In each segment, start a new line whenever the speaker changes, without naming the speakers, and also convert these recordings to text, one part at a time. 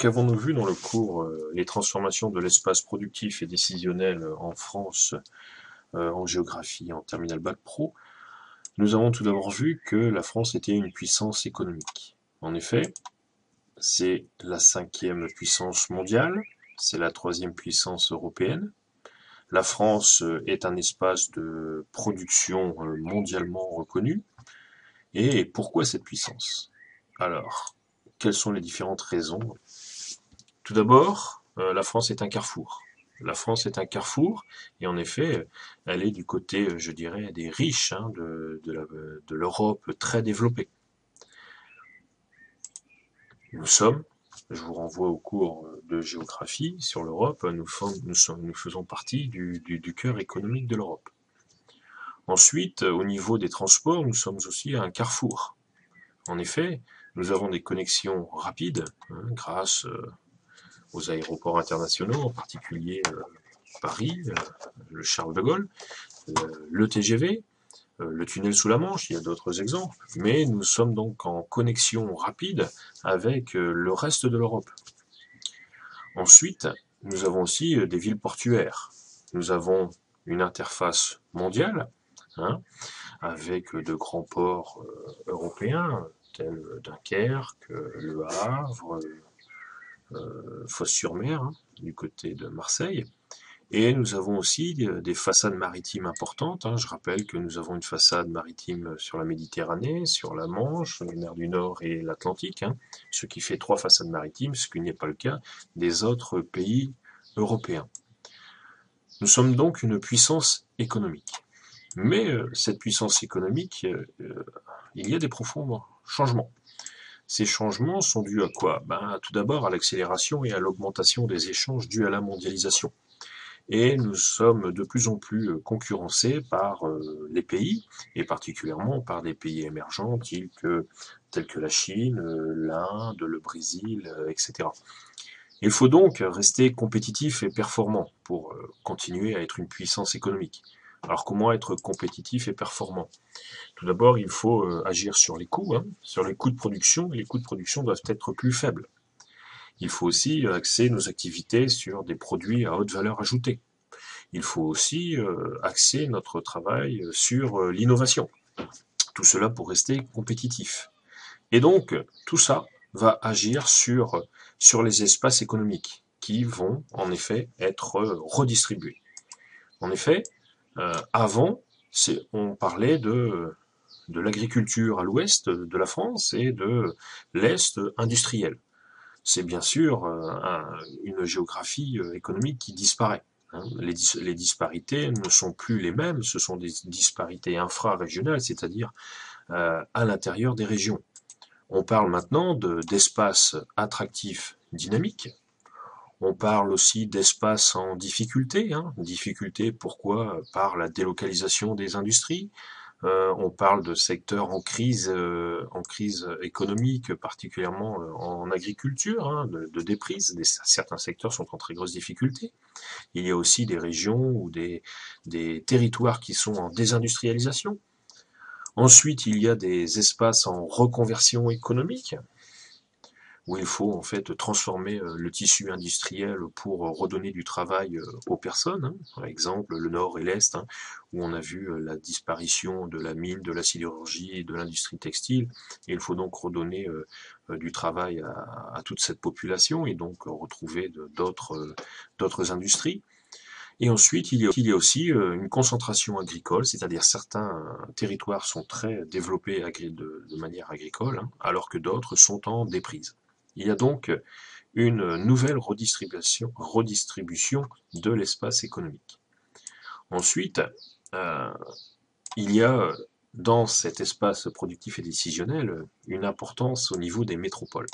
Qu'avons-nous vu dans le cours les transformations de l'espace productif et décisionnel en France en géographie en terminale bac pro? Nous avons tout d'abord vu que la France était une puissance économique. En effet, c'est la 5e puissance mondiale, c'est la 3e puissance européenne. La France est un espace de production mondialement reconnu. Et pourquoi cette puissance? Alors, quelles sont les différentes raisons? Tout d'abord, la France est un carrefour. La France est un carrefour, et en effet, elle est du côté, je dirais, des riches, hein, de l'Europe très développée. Nous sommes, je vous renvoie au cours de géographie sur l'Europe, nous faisons partie du cœur économique de l'Europe. Ensuite, au niveau des transports, nous sommes aussi un carrefour. En effet, nous avons des connexions rapides, hein, grâce aux aéroports internationaux, en particulier Paris, le Charles de Gaulle, le TGV, le tunnel sous la Manche, il y a d'autres exemples, mais nous sommes donc en connexion rapide avec le reste de l'Europe. Ensuite, nous avons aussi des villes portuaires. Nous avons une interface mondiale, hein, avec de grands ports européens, tels Dunkerque, Le Havre, Fos-sur-Mer, hein, du côté de Marseille. Et nous avons aussi des façades maritimes importantes, hein. Je rappelle que nous avons une façade maritime sur la Méditerranée, sur la Manche, la mer du Nord et l'Atlantique, hein, ce qui fait 3 façades maritimes, ce qui n'est pas le cas des autres pays européens. Nous sommes donc une puissance économique. Mais cette puissance économique, il y a des profonds changements. Ces changements sont dus à quoi? Tout d'abord à l'accélération et à l'augmentation des échanges dus à la mondialisation. Et nous sommes de plus en plus concurrencés par les pays, et particulièrement par des pays émergents tels que la Chine, l'Inde, le Brésil, etc. Il faut donc rester compétitif et performant pour continuer à être une puissance économique. Alors comment être compétitif et performant? Tout d'abord, il faut agir sur les coûts, hein, sur les coûts de production, et les coûts de production doivent être plus faibles. Il faut aussi axer nos activités sur des produits à haute valeur ajoutée. Il faut aussi axer notre travail sur l'innovation. Tout cela pour rester compétitif. Et donc, tout ça va agir sur les espaces économiques qui vont en effet être redistribués. En effet, avant, on parlait de l'agriculture à l'ouest de la France et de l'est industriel. C'est bien sûr une géographie économique qui disparaît. Les disparités ne sont plus les mêmes, ce sont des disparités infrarégionales, c'est-à-dire à l'intérieur des régions. On parle maintenant d'espaces attractifs dynamiques. On parle aussi d'espaces en difficulté. Difficulté, pourquoi? Par la délocalisation des industries. On parle de secteurs en crise économique, particulièrement en agriculture, hein, de déprise. Certains secteurs sont en très grosse difficulté. Il y a aussi des régions ou des territoires qui sont en désindustrialisation. Ensuite, il y a des espaces en reconversion économique, où il faut en fait transformer le tissu industriel pour redonner du travail aux personnes, hein. Par exemple le nord et l'est, hein, où on a vu la disparition de la mine, de la sidérurgie et de l'industrie textile, et il faut donc redonner du travail à toute cette population et donc retrouver d'autres industries. Et ensuite, il y a aussi une concentration agricole, c'est-à-dire certains territoires sont très développés de manière agricole, hein, alors que d'autres sont en déprise. Il y a donc une nouvelle redistribution de l'espace économique. Ensuite, il y a dans cet espace productif et décisionnel une importance au niveau des métropoles.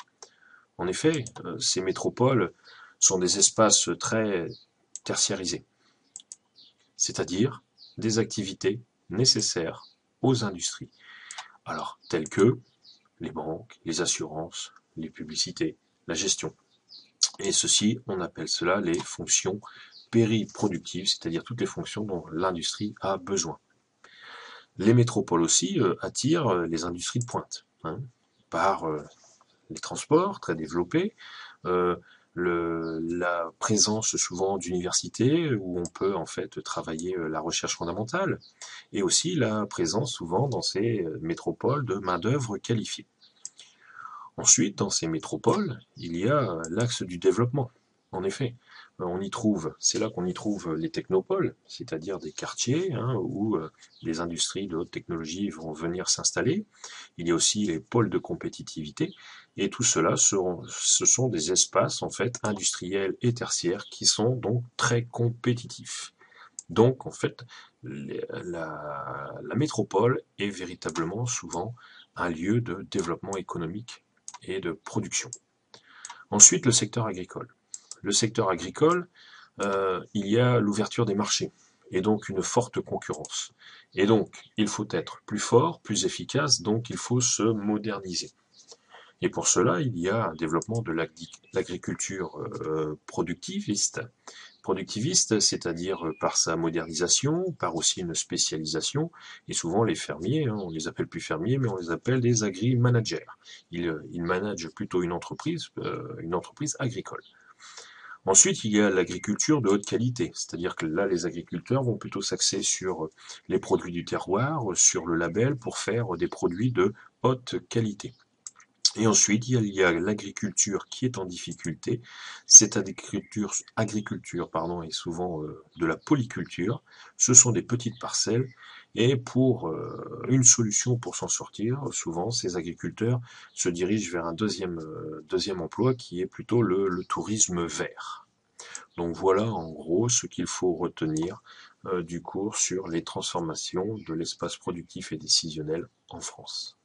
En effet, ces métropoles sont des espaces très tertiarisés, c'est-à-dire des activités nécessaires aux industries. Alors, telles que les banques, les assurances, les publicités, la gestion. Et ceci, on appelle cela les fonctions périproductives, c'est-à-dire toutes les fonctions dont l'industrie a besoin. Les métropoles aussi attirent les industries de pointe, hein, par les transports très développés, euh, la présence souvent d'universités où on peut en fait travailler la recherche fondamentale, et aussi la présence souvent dans ces métropoles de main-d'œuvre qualifiée. Ensuite, dans ces métropoles, il y a l'axe du développement. En effet, c'est là qu'on y trouve les technopoles, c'est-à-dire des quartiers où les industries de haute technologie vont venir s'installer. Il y a aussi les pôles de compétitivité, et tout cela ce sont des espaces en fait industriels et tertiaires qui sont donc très compétitifs. Donc en fait, la métropole est véritablement souvent un lieu de développement économique et de production. Ensuite, le secteur agricole. Le secteur agricole, il y a l'ouverture des marchés et donc une forte concurrence. Et donc, il faut être plus fort, plus efficace, donc il faut se moderniser. Et pour cela, il y a un développement de l'agriculture productiviste. Productiviste, c'est-à-dire par sa modernisation, par aussi une spécialisation, et souvent les fermiers, on les appelle plus fermiers, mais on les appelle des agri-managers. Ils managent plutôt une entreprise agricole. Ensuite, il y a l'agriculture de haute qualité, c'est-à-dire que là, les agriculteurs vont plutôt s'axer sur les produits du terroir, sur le label, pour faire des produits de haute qualité. Et ensuite, il y a l'agriculture qui est en difficulté. Cette agriculture pardon, est souvent de la polyculture. Ce sont des petites parcelles. Et pour une solution pour s'en sortir, souvent, ces agriculteurs se dirigent vers un deuxième emploi qui est plutôt le tourisme vert. Donc voilà en gros ce qu'il faut retenir du cours sur les transformations de l'espace productif et décisionnel en France.